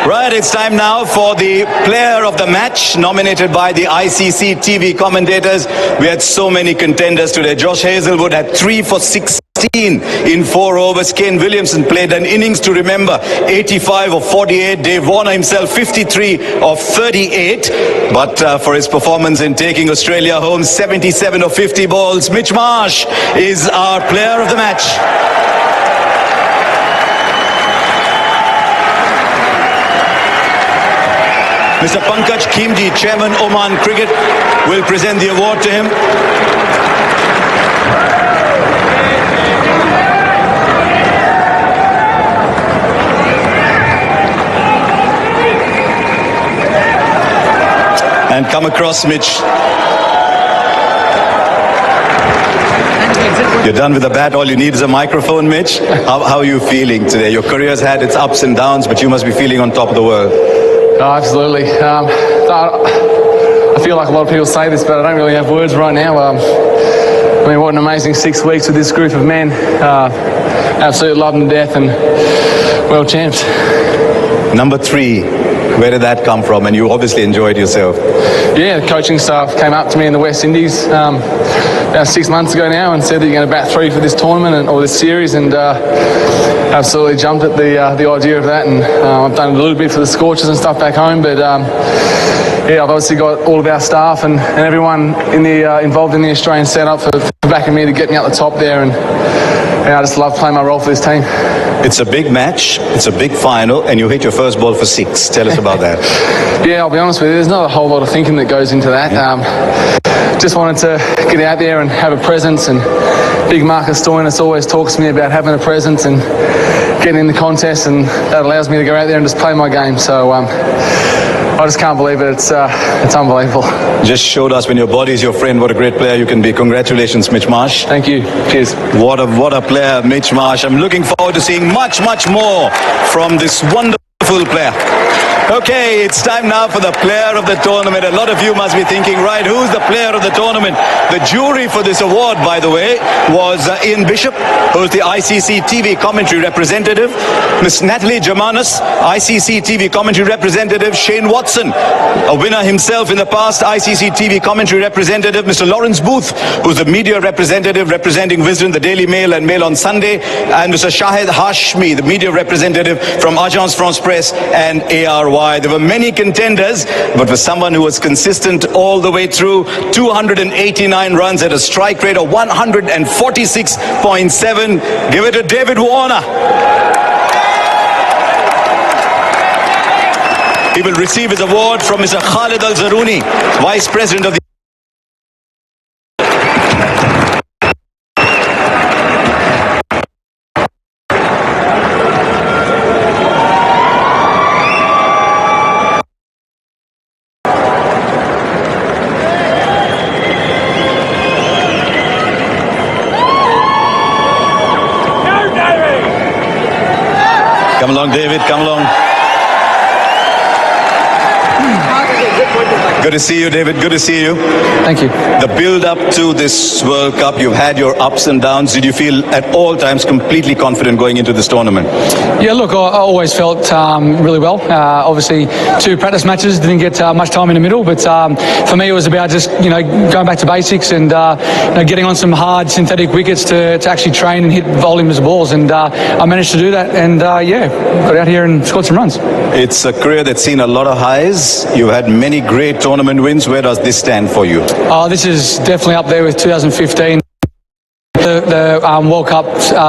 Right, it's time now for the player of the match, nominated by the ICC TV commentators. We had so many contenders today. Josh Hazlewood had 3 for 16 in 4 overs. Kane Williamson played an innings to remember, 85 of 48. Dave Warner himself, 53 of 38. But for his performance in taking Australia home, 77 of 50 balls. Mitch Marsh is our player of the match. Mr. Pankaj Khimji, Chairman Oman Cricket, will present the award to him. And come across, Mitch. You're done with the bat. All you need is a microphone, Mitch. How are you feeling today? Your career has had its ups and downs, but you must be feeling on top of the world. Oh, absolutely. I feel like a lot of people say this, but I don't really have words right now. I mean, what an amazing 6 weeks with this group of men. Absolute love and death, and world champs. Number 3, where did that come from? And you obviously enjoyed yourself. Yeah, the coaching staff came up to me in the West Indies about 6 months ago now and said that you're going to bat 3 for this tournament or this series, and absolutely jumped at the idea of that. And I've done a little bit for the Scorchers and stuff back home, but yeah, I've obviously got all of our staff and everyone in the involved in the Australian setup for backing me to get me up the top there, and yeah, I just love playing my role for this team. It's a big match, it's a big final, and you hit your first ball for 6. Tell us about that. Yeah, I'll be honest with you, there's not a whole lot of thinking that goes into that. Just wanted to get out there and have a presence, and big Marcus Stoinis always talks to me about having a presence and getting in the contest, and that allows me to go out there and just play my game. So I just can't believe it. It's unbelievable. Just showed us when your body is your friend what a great player you can be. Congratulations, Mitch Marsh. Thank you. Cheers. What a player, Mitch Marsh. I'm looking forward to seeing much more from this wonderful player. Okay, it's time now for the player of the tournament. A lot of you must be thinking, right, who's the player of the tournament? The jury for this award, by the way, was Ian Bishop, who's the ICC TV commentary representative. Miss Natalie Germanis, ICC TV commentary representative. Shane Watson, a winner himself in the past, ICC TV commentary representative. Mr. Lawrence Booth, who's the media representative representing Wisden, the Daily Mail and Mail on Sunday. And Mr. Shahid Hashmi, the media representative from Agence France Presse and ARY. There were many contenders, but for someone who was consistent all the way through, 289 runs at a strike rate of 146.7. Give it to David Warner. He will receive his award from Mr. Khalid Al-Zaruni, Vice President of the Come along, David, come along. Good to see you, David. Good to see you. Thank you. The build-up to this World Cup, you've had your ups and downs. Did you feel at all times completely confident going into this tournament? Yeah, look, I always felt really well. Obviously, 2 practice matches, didn't get much time in the middle, but for me it was about just, going back to basics and getting on some hard synthetic wickets to actually train and hit volumes of balls, and I managed to do that, and yeah, got out here and scored some runs. It's a career that's seen a lot of highs. You've had many great tournament wins. Where does this stand for you? This is definitely up there with 2015. The World Cup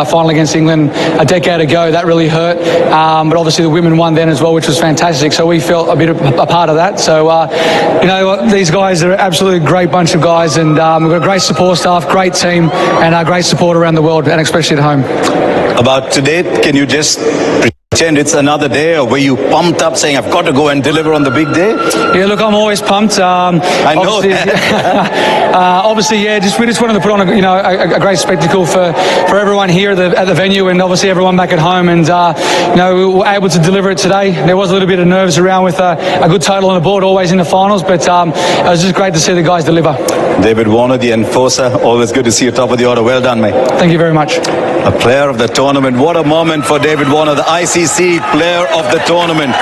final against England a decade ago, that really hurt. But obviously the women won then as well, which was fantastic. So we felt a bit of a part of that. So, these guys are an absolutely great bunch of guys, and we've got a great support staff, great team, and great support around the world, and especially at home. About today, can you just pretend it's another day, or were you pumped up saying, I've got to go and deliver on the big day? Yeah, look, I'm always pumped. I know that. Obviously, yeah, we just wanted to put on a great spectacle for everyone here at the venue, and obviously everyone back at home, and we were able to deliver it today. There was a little bit of nerves around with a good total on the board, always in the finals, but it was just great to see the guys deliver. David Warner, the enforcer, always good to see you top of the order. Well done, mate. Thank you very much. A player of the tournament. What a moment for David Warner, the ICC player of the tournament.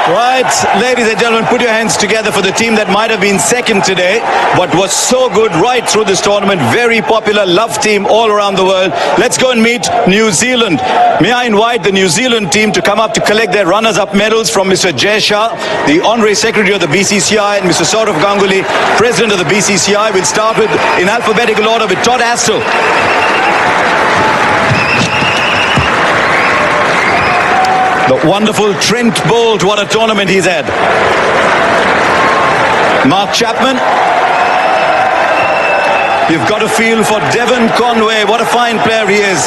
Right, ladies and gentlemen, put your hands together for the team that might have been second today, but was so good right through this tournament. Very popular, loved team all around the world. Let's go and meet New Zealand. May I invite the New Zealand team to come up to collect their runners-up medals from Mr. Jay Shah, the Honorary Secretary of the BCCI, and Mr. Saurav Ganguly, President of the BCCI. We'll start with, in alphabetical order, with Todd Astle. The wonderful Trent Boult, what a tournament he's had. Mark Chapman. You've got a feel for Devon Conway, what a fine player he is.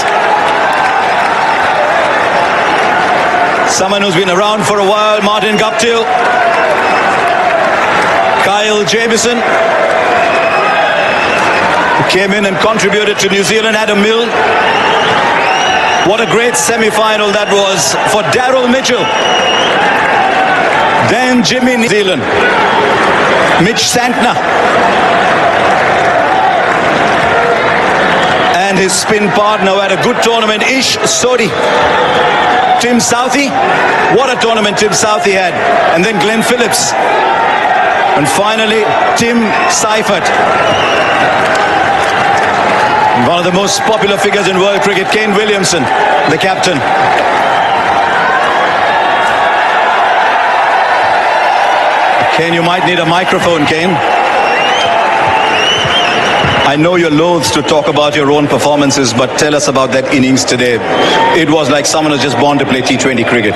Someone who's been around for a while, Martin Guptill. Kyle Jamieson. Came in and contributed to New Zealand, Adam Milne. What a great semi-final that was for Daryl Mitchell. Then Jimmy, New Zealand. Mitch Santner. And his spin partner who had a good tournament, Ish Sodhi. Tim Southey. What a tournament Tim Southey had. And then Glenn Phillips. And finally, Tim Seifert. One of the most popular figures in world cricket, Kane Williamson, the captain. Kane, you might need a microphone, Kane. I know you're loath to talk about your own performances, but tell us about that innings today. It was like someone was just born to play T20 cricket.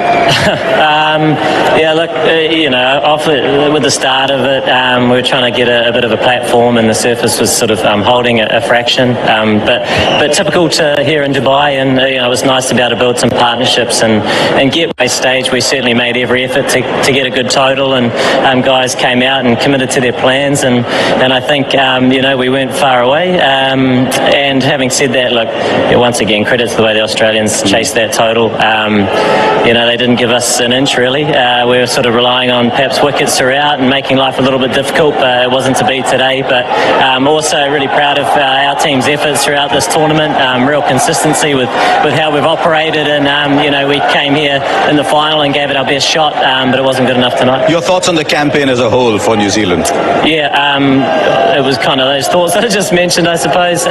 Yeah, look, with the start of it, we were trying to get a bit of a platform, and the surface was sort of holding a fraction. But typical to here in Dubai, and it was nice to be able to build some partnerships and get by stage. We certainly made every effort to get a good total, and guys came out and committed to their plans, and I think we went far away. And having said that, look, once again, credit to the way the Australians chased that total. They didn't give us an inch really. We were sort of relying on perhaps wickets throughout and making life a little bit difficult, but it wasn't to be today. But also really proud of our team's efforts throughout this tournament. Real consistency with how we've operated, and we came here in the final and gave it our best shot, but it wasn't good enough tonight. Your thoughts on the campaign as a whole for New Zealand? Yeah, it was kind of those thoughts that I just mentioned, I suppose.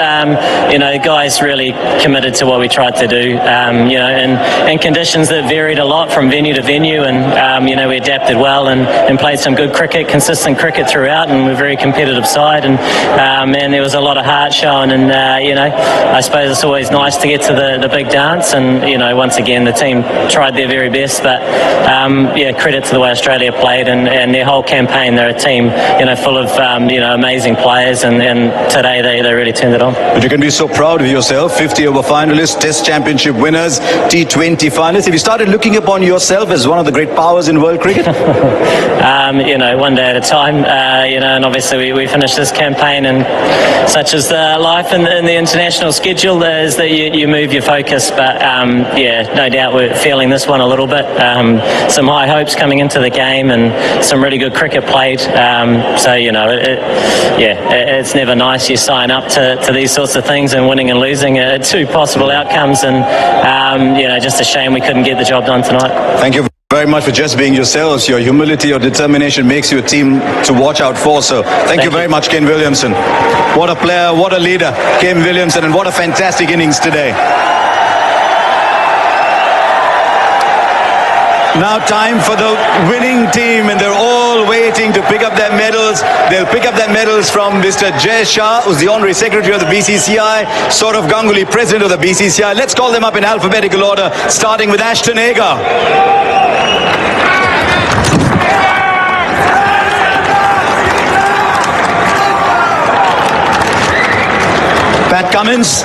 Guys really committed to what we tried to do, in conditions that varied a lot from venue to venue, and we adapted well and played some good cricket, consistent cricket throughout, and we're a very competitive side, and there was a lot of heart shown, and I suppose it's always nice to get to the big dance, and once again the team tried their very best, but credit to the way Australia played and their whole campaign. They're a team full of amazing players, and today they really turned it on. But you can be so proud of yourself. 50 over finalists, Test Championship winners, T20 finalists. Have you started looking upon yourself as one of the great powers in world cricket? One day at a time. And obviously we finished this campaign, and such as life in the international schedule is that you move your focus. But no doubt we're feeling this one a little bit. Some high hopes coming into the game, and some really good cricket played. It's never nice. You sign up to these sorts of things, and winning and losing are two possible outcomes, and just a shame we couldn't get the job done tonight. Thank you very much for just being yourselves. Your humility, your determination makes you a team to watch out for. So thank you very much, Kane Williamson. What a player, what a leader, Kane Williamson, and what a fantastic innings today. Now time for the winning team, and they're all waiting to pick up their medals. They'll pick up their medals from Mr. Jay Shah, who's the Honorary Secretary of the BCCI, Saurav Ganguly, President of the BCCI. Let's call them up in alphabetical order, starting with Ashton Agar. Pat Cummins.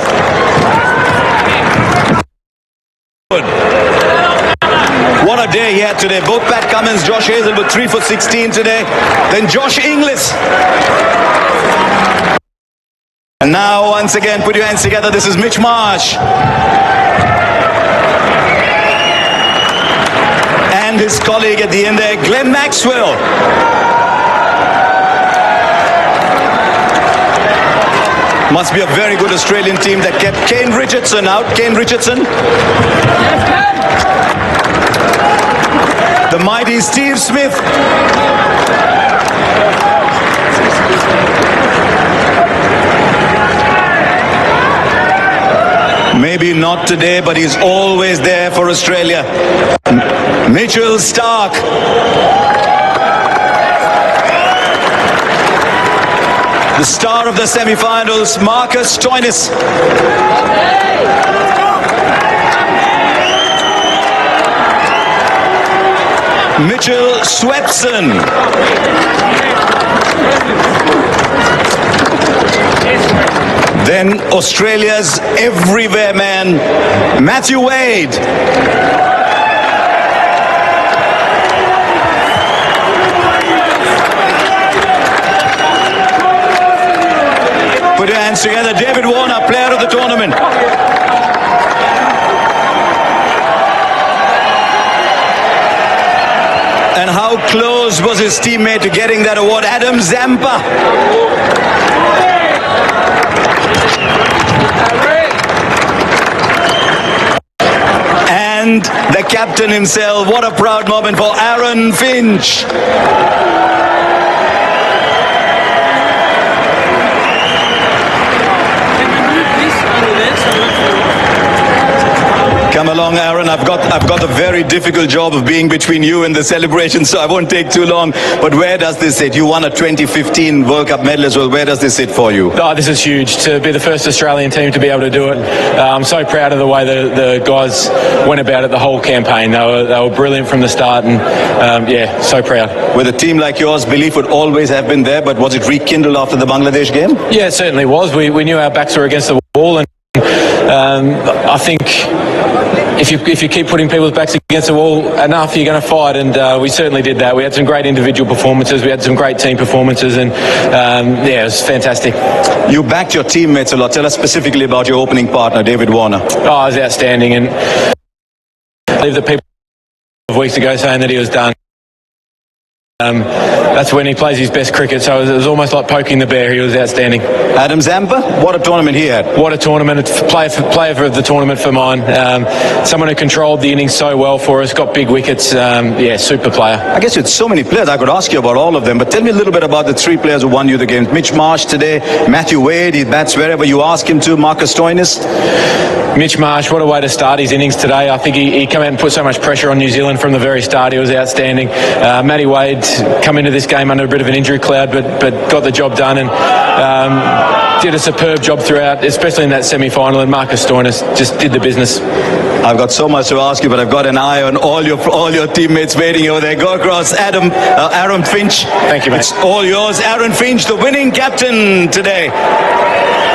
What a day he had today. Both Pat Cummins, Josh Hazelwood, 3 for 16 today. Then Josh Inglis. And now, once again, put your hands together. This is Mitch Marsh. And his colleague at the end there, Glenn Maxwell. Must be a very good Australian team that kept Kane Richardson out. Kane Richardson. The the mighty Steve Smith. Maybe not today, but he's always there for Australia. Mitchell Starc. The star of the semi-finals, Marcus Stoinis. Mitchell Swepson. Then Australia's everywhere man, Matthew Wade. Put your hands together. David Warner, player of the tournament. And how close was his teammate to getting that award? Adam Zampa. And the captain himself. What a proud moment for Aaron Finch. Come along, Aaron. I've got a very difficult job of being between you and the celebration, so I won't take too long. But where does this sit? You won a 2015 World Cup medal as well. Where does this sit for you? Oh, this is huge. To be the first Australian team to be able to do it. I'm so proud of the way the guys went about it the whole campaign. They were brilliant from the start, and yeah, so proud. With a team like yours, belief would always have been there, but was it rekindled after the Bangladesh game? Yeah, it certainly was. We knew our backs were against the wall, and I think if you keep putting people's backs against the wall enough, you're going to fight, and we certainly did that. We had some great individual performances, we had some great team performances, and yeah, it was fantastic. You backed your teammates a lot. Tell us specifically about your opening partner, David Warner. Oh, it was outstanding, and I believe that people weeks ago saying that he was done. That's when he plays his best cricket, so it was almost like poking the bear. He was outstanding. Adam Zampa, what a tournament he had. What a tournament. Player of the tournament for mine. Someone who controlled the innings so well for us, got big wickets. Yeah, super player. I guess with so many players, I could ask you about all of them, but tell me a little bit about the three players who won you the game. Mitch Marsh today, Matthew Wade, he bats wherever you ask him to, Marcus Stoinis. Mitch Marsh, what a way to start his innings today. I think he came out and put so much pressure on New Zealand from the very start. He was outstanding. Matty Wade come into this game under a bit of an injury cloud, but got the job done, and did a superb job throughout, especially in that semi-final, and Marcus Stoinis just did the business. I've got so much to ask you, but I've got an eye on all your teammates waiting over there. Go across, Aaron Finch. Thank you, mate. It's all yours. Aaron Finch, the winning captain today.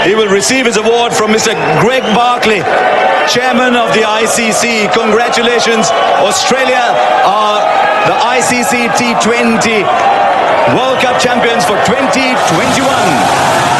He will receive his award from Mr. Greg Barclay, chairman of the ICC. Congratulations. Australia are the ICC T20 World Cup champions for 2021.